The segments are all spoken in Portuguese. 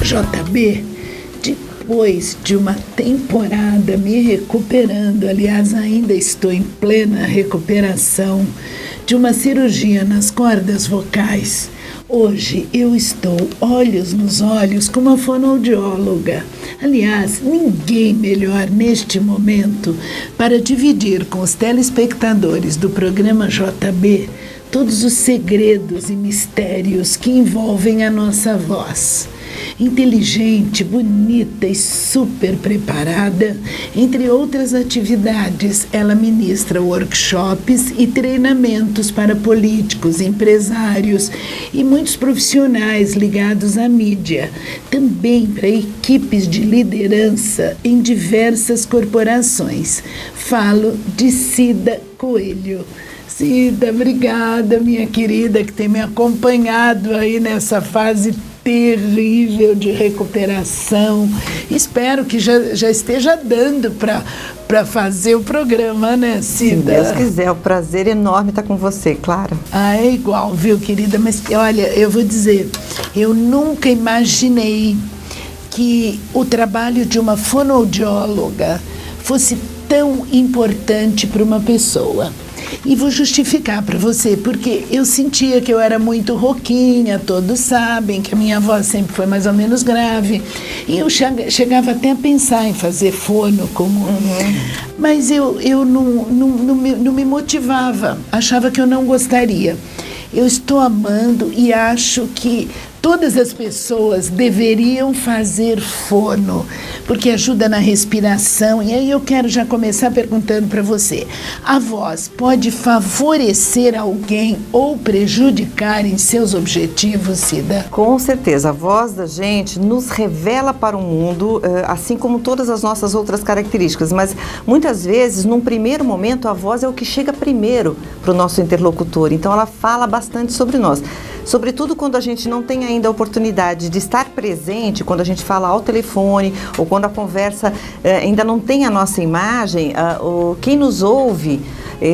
JB, depois de uma temporada me recuperando, aliás, ainda estou em plena recuperação de uma cirurgia nas cordas vocais. Hoje eu estou olhos nos olhos com uma fonoaudióloga. Aliás, ninguém melhor neste momento para dividir com os telespectadores do programa JB todos os segredos e mistérios que envolvem a nossa voz. Inteligente, bonita e super preparada, entre outras atividades, ela ministra workshops e treinamentos para políticos, empresários e muitos profissionais ligados à mídia, também para equipes de liderança em diversas corporações. Falo de Cida Coelho. Cida, obrigada, minha querida, que tem me acompanhado aí nessa fase terrível de recuperação. Espero que já esteja dando para fazer o programa, né, Cida? Se Deus quiser, o prazer enorme estar com você, Clara. Ah, é igual, viu, querida? Mas, olha, eu vou dizer, eu nunca imaginei que o trabalho de uma fonoaudióloga fosse tão importante para uma pessoa. E vou justificar para você, porque eu sentia que eu era muito rouquinha, todos sabem que a minha voz sempre foi mais ou menos grave, e eu chegava até a pensar em fazer fono, como... Mas eu não me motivava, achava que eu não gostaria. Eu estou amando e acho que todas as pessoas deveriam fazer fono, porque ajuda na respiração. E aí eu quero já começar perguntando para você, a voz pode favorecer alguém ou prejudicar em seus objetivos, Cida? Com certeza, a voz da gente nos revela para o mundo, assim como todas as nossas outras características, mas muitas vezes, num primeiro momento, a voz é o que chega primeiro para o nosso interlocutor, então ela fala bastante sobre nós. Sobretudo quando a gente não tem ainda a oportunidade de estar presente, quando a gente fala ao telefone ou quando a conversa ainda não tem a nossa imagem, quem nos ouve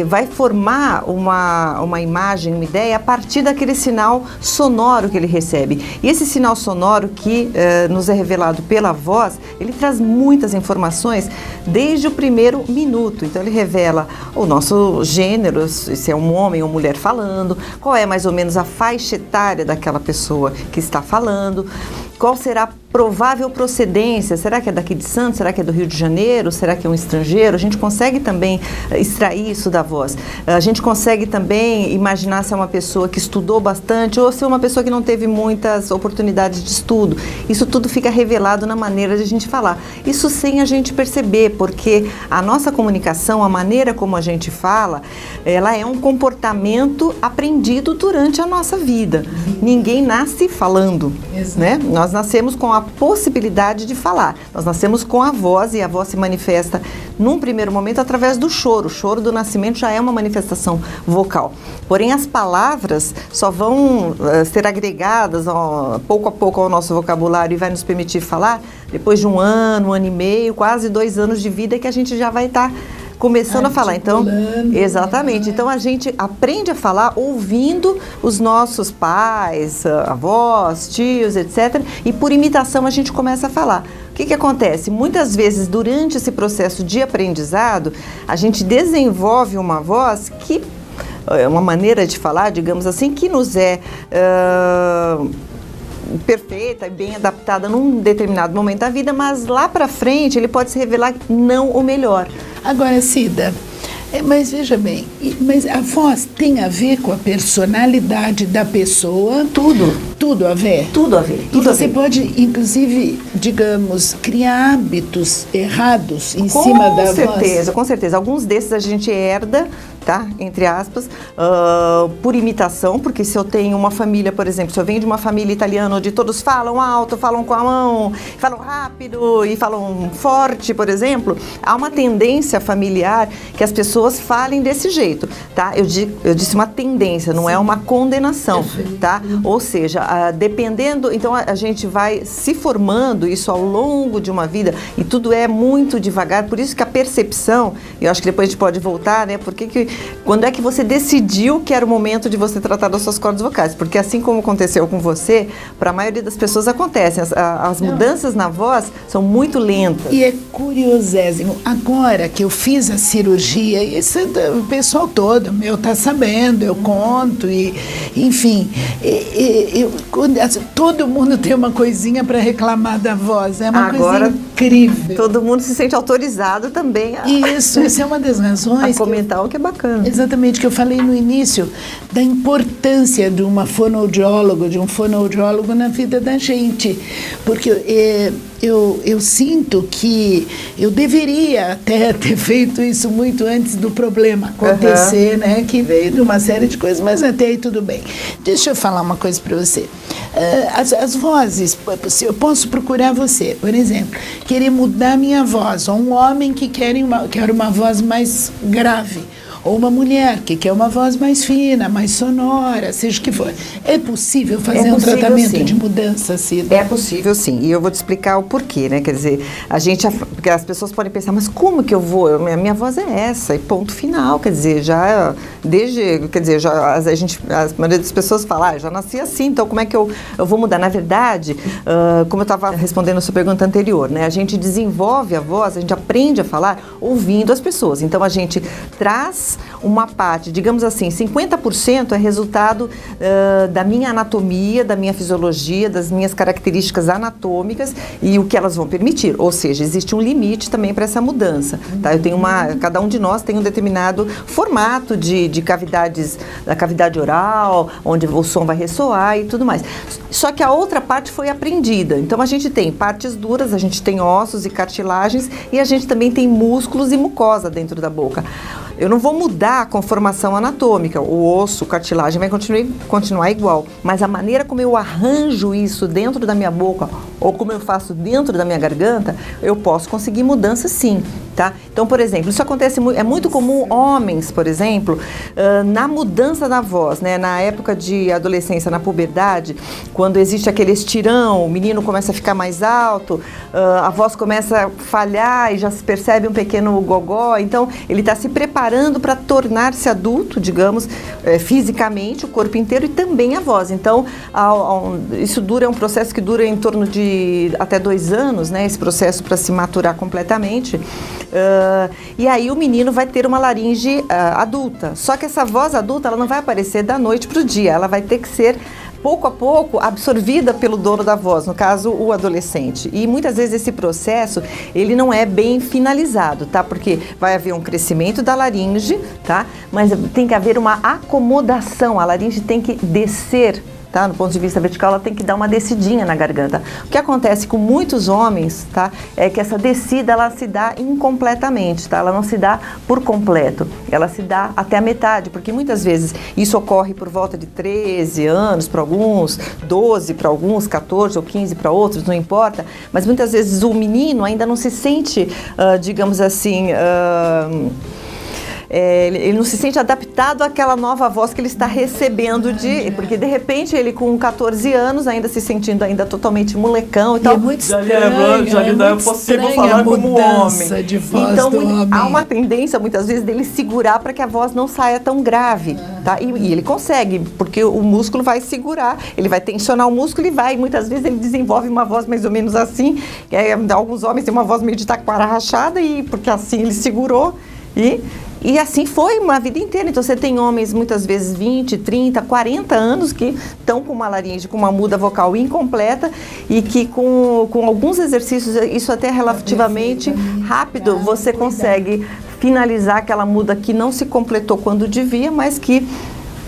vai formar uma imagem, uma ideia a partir daquele sinal sonoro que ele recebe. E esse sinal sonoro que nos é revelado pela voz, ele traz muitas informações desde o primeiro minuto. Então ele revela o nosso gênero, se é um homem ou mulher falando, qual é mais ou menos a faixa etária daquela pessoa que está falando, qual será a provável procedência, será que é daqui de Santos, será que é do Rio de Janeiro, será que é um estrangeiro? A gente consegue também extrair isso da voz. A gente consegue também imaginar se é uma pessoa que estudou bastante ou se é uma pessoa que não teve muitas oportunidades de estudo. Isso tudo fica revelado na maneira de a gente falar. Isso sem a gente perceber, porque a nossa comunicação, a maneira como a gente fala, ela é um comportamento aprendido durante a nossa vida. Ninguém nasce falando, né? Nós nascemos com a possibilidade de falar. Nós nascemos com a voz e a voz se manifesta num primeiro momento através do choro. O choro do nascimento já é uma manifestação vocal. Porém, as palavras só vão ser agregadas pouco a pouco ao nosso vocabulário e vai nos permitir falar depois de um ano e meio, quase 2 anos de vida que a gente já vai estar começando a falar. Então, exatamente. Então a gente aprende a falar ouvindo os nossos pais, avós, tios, etc. E por imitação a gente começa a falar. O que acontece? Muitas vezes durante esse processo de aprendizado, a gente desenvolve uma voz que é uma maneira de falar, digamos assim, que nos é perfeita e bem adaptada num determinado momento da vida, mas lá para frente ele pode se revelar não o melhor. Agora, Cida, mas veja bem, mas a voz tem a ver com a personalidade da pessoa? Tudo a ver? Tudo a ver. E você pode, inclusive, digamos, criar hábitos errados em cima da voz? Com certeza. Alguns desses a gente herda, tá? Entre aspas, por imitação, porque se eu tenho uma família, por exemplo, se eu venho de uma família italiana onde todos falam alto, falam com a mão, falam rápido e falam forte, por exemplo, há uma tendência familiar que as pessoas falem desse jeito, tá? Eu disse uma tendência, não é uma condenação, tá? Ou seja, dependendo, então a gente vai se formando isso ao longo de uma vida e tudo é muito devagar, por isso que a percepção, eu acho que depois a gente pode voltar, né? Por que quando é que você decidiu que era o momento de você tratar das suas cordas vocais? Porque assim como aconteceu com você, para a maioria das pessoas acontecem. As mudanças na voz são muito lentas. E é curiosésimo. Agora que eu fiz a cirurgia, isso, o pessoal todo meu tá sabendo, eu conto, e enfim, todo mundo tem uma coisinha para reclamar da voz. É uma coisa incrível. Todo mundo se sente autorizado também Isso é uma das razões. A comentar o que é bacana. Exatamente, que eu falei no início, da importância de uma fonoaudióloga, de um fonoaudiólogo na vida da gente. Porque eu sinto que eu deveria até ter feito isso muito antes do problema acontecer, né? Que veio de uma série de coisas, mas até aí tudo bem. Deixa eu falar uma coisa para você. As vozes, eu posso procurar você, por exemplo, querer mudar minha voz, ou um homem que quer uma voz mais grave, ou uma mulher que quer uma voz mais fina, mais sonora, seja o que for. É possível fazer um tratamento de mudança, Cida? É possível, sim. E eu vou te explicar o porquê, né? Quer dizer, porque as pessoas podem pensar, mas como que eu vou? Minha voz é essa, e ponto final. Quer dizer, a maioria das pessoas fala, já nasci assim, então como é que eu vou mudar? Na verdade, como eu estava respondendo a sua pergunta anterior, né? A gente desenvolve a voz, a gente aprende a falar ouvindo as pessoas. Então, a gente traz uma parte, digamos assim, 50% é resultado da minha anatomia, da minha fisiologia, das minhas características anatômicas e o que elas vão permitir. Ou seja, existe um limite também para essa mudança. Tá? Cada um de nós tem um determinado formato de cavidades, da cavidade oral, onde o som vai ressoar e tudo mais. Só que a outra parte foi aprendida. Então, a gente tem partes duras, a gente tem ossos e cartilagens e a gente também tem músculos e mucosa dentro da boca. Eu não vou mudar a conformação anatômica, o osso, cartilagem vai continuar igual, mas a maneira como eu arranjo isso dentro da minha boca ou como eu faço dentro da minha garganta, eu posso conseguir mudança sim, tá? Então, por exemplo, isso acontece, é muito comum homens, por exemplo, na mudança da voz, né? Na época de adolescência, na puberdade, quando existe aquele estirão, o menino começa a ficar mais alto, a voz começa a falhar e já se percebe um pequeno gogó, então ele está se preparando para tornar-se adulto, digamos, fisicamente, o corpo inteiro e também a voz. Então, isso é um processo que dura em torno de até 2 anos, né? Esse processo para se maturar completamente. E aí o menino vai ter uma laringe adulta. Só que essa voz adulta, ela não vai aparecer da noite para o dia, ela vai ter que ser pouco a pouco absorvida pelo dono da voz, no caso o adolescente. E muitas vezes esse processo, ele não é bem finalizado, tá? Porque vai haver um crescimento da laringe, tá? Mas tem que haver uma acomodação, a laringe tem que descer, tá? No ponto de vista vertical, ela tem que dar uma descidinha na garganta. O que acontece com muitos homens, tá? É que essa descida, ela se dá incompletamente, tá? Ela não se dá por completo, ela se dá até a metade, porque muitas vezes isso ocorre por volta de 13 anos para alguns, 12 para alguns, 14 ou 15 para outros, não importa, mas muitas vezes o menino ainda não se sente, digamos assim, ele não se sente adaptado àquela nova voz que ele está recebendo porque de repente ele com 14 anos ainda se sentindo ainda totalmente molecão e tal. É muito estranho, é possível falar como homem. De voz então do homem. Há uma tendência muitas vezes dele segurar para que a voz não saia tão grave, tá? E ele consegue, porque o músculo vai segurar, ele vai tensionar o músculo e muitas vezes ele desenvolve uma voz mais ou menos assim. Alguns homens têm uma voz meio de taquara rachada porque assim ele segurou e assim foi uma vida inteira. Então, você tem homens, muitas vezes, 20, 30, 40 anos que estão com uma laringe, com uma muda vocal incompleta e que com alguns exercícios, isso até relativamente rápido, você consegue finalizar aquela muda que não se completou quando devia, mas que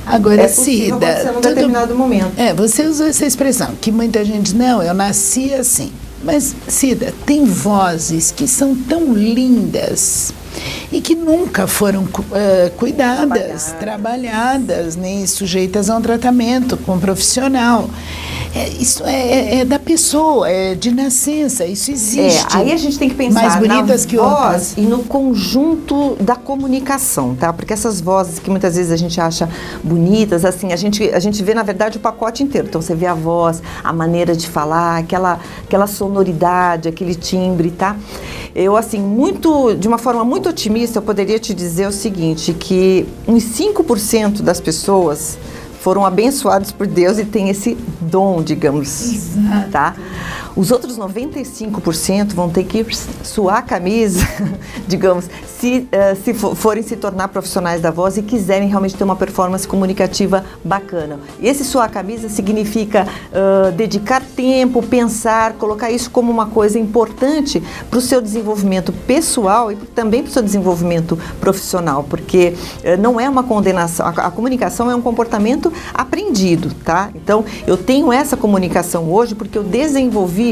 agora, Cida, num determinado momento. Você usou essa expressão, que muita gente diz, não, eu nasci assim. Mas, Cida, tem vozes que são tão lindas e que nunca foram cuidadas, trabalhadas, nem sujeitas a um tratamento com um profissional. Isso é da pessoa, é de nascença, isso existe. Aí a gente tem que pensar mais bonitas na que voz outras. e no conjunto da comunicação, tá? Porque essas vozes que muitas vezes a gente acha bonitas, assim, a gente vê na verdade o pacote inteiro. Então você vê a voz, a maneira de falar, aquela sonoridade, aquele timbre, tá? Eu, assim, de uma forma muito otimista, eu poderia te dizer o seguinte, que uns 5% das pessoas foram abençoados por Deus e têm esse dom, digamos. Exato. Tá? Os outros 95% vão ter que suar a camisa, digamos, se forem se tornar profissionais da voz e quiserem realmente ter uma performance comunicativa bacana. E esse suar a camisa significa dedicar tempo, pensar, colocar isso como uma coisa importante para o seu desenvolvimento pessoal e também para o seu desenvolvimento profissional, porque não é uma condenação, a comunicação é um comportamento aprendido, tá? Então, eu tenho essa comunicação hoje porque eu desenvolvi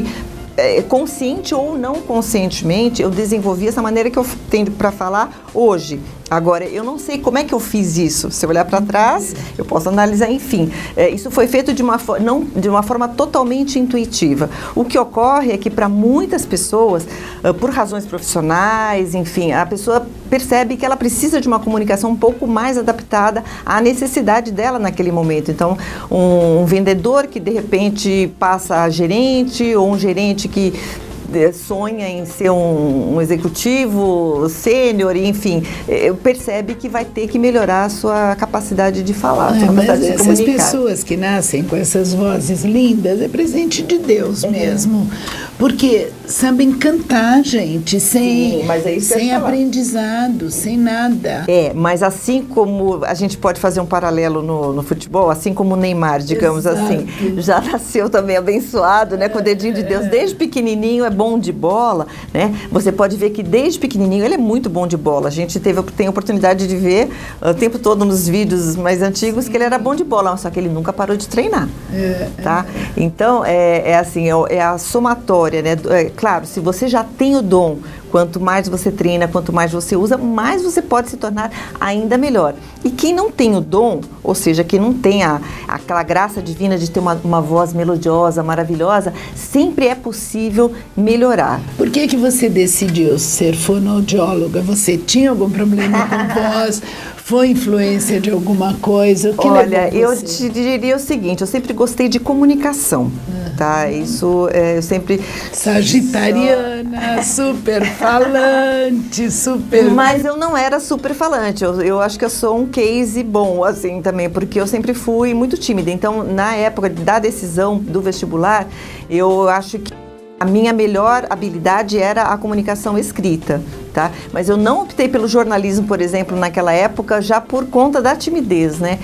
consciente ou não conscientemente, eu desenvolvi essa maneira que eu tenho para falar hoje. Agora, eu não sei como é que eu fiz isso. Se eu olhar para trás, eu posso analisar, enfim. Isso foi feito não de uma forma totalmente intuitiva. O que ocorre é que para muitas pessoas, por razões profissionais, enfim, a pessoa percebe que ela precisa de uma comunicação um pouco mais adaptada à necessidade dela naquele momento. Então, um vendedor que de repente passa a gerente, ou um gerente que sonha em ser um executivo sênior, enfim, percebe que vai ter que melhorar a sua capacidade de falar, a sua capacidade de essas comunicar. pessoas que nascem com essas vozes lindas é presente de Deus mesmo, porque sabem cantar, gente, sem aprendizado, sem nada. Mas assim como a gente pode fazer um paralelo no futebol, assim como o Neymar, digamos assim, já nasceu também abençoado, né, com o dedinho de Deus, desde pequenininho é bom de bola, né? Você pode ver que desde pequenininho ele é muito bom de bola. A gente tem a oportunidade de ver o tempo todo nos vídeos mais antigos que ele era bom de bola, só que ele nunca parou de treinar, tá? Então, assim, é a somatória, né? Claro, se você já tem o dom, quanto mais você treina, quanto mais você usa, mais você pode se tornar ainda melhor. E quem não tem o dom, ou seja, quem não tem aquela graça divina de ter uma voz melodiosa, maravilhosa, sempre é possível melhorar. Por que você decidiu ser fonoaudióloga? Você tinha algum problema com voz? Foi influência de alguma coisa? O que Olha, levou eu você? te diria o seguinte, eu sempre gostei de comunicação, tá? Isso, eu sempre... Sagitariana, super falante, super... Mas eu não era super falante, eu acho que eu sou um case bom, assim, também, porque eu sempre fui muito tímida. Então, na época da decisão do vestibular, eu acho que a minha melhor habilidade era a comunicação escrita, tá? Mas eu não optei pelo jornalismo, por exemplo, naquela época, já por conta da timidez, né?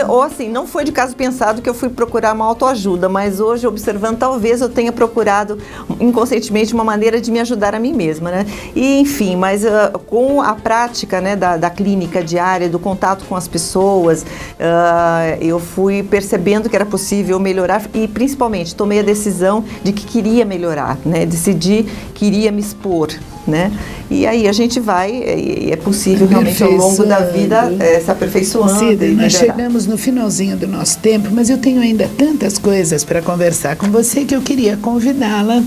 Ou assim, não foi de caso pensado que eu fui procurar uma autoajuda, mas hoje, observando, talvez eu tenha procurado inconscientemente uma maneira de me ajudar a mim mesma, né? E, enfim, mas com a prática, né, da clínica diária, do contato com as pessoas, eu fui percebendo que era possível melhorar e, principalmente, tomei a decisão de que queria melhorar, né? Decidi que iria me expor, né? E aí a gente vai, e é possível realmente ao longo da vida se aperfeiçoando. Cida, nós chegamos no finalzinho do nosso tempo, mas eu tenho ainda tantas coisas para conversar com você que eu queria convidá-la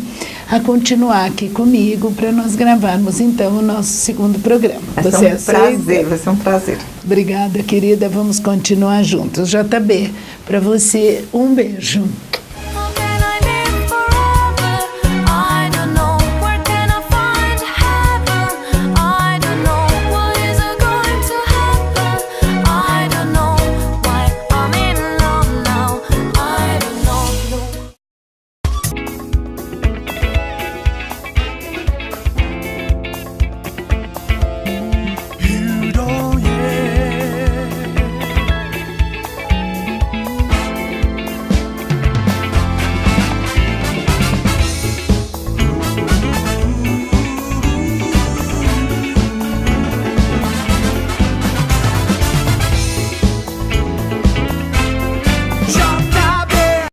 a continuar aqui comigo para nós gravarmos então o nosso segundo programa. Vai ser um prazer. Obrigada, querida, vamos continuar juntos. JB, para você, um beijo.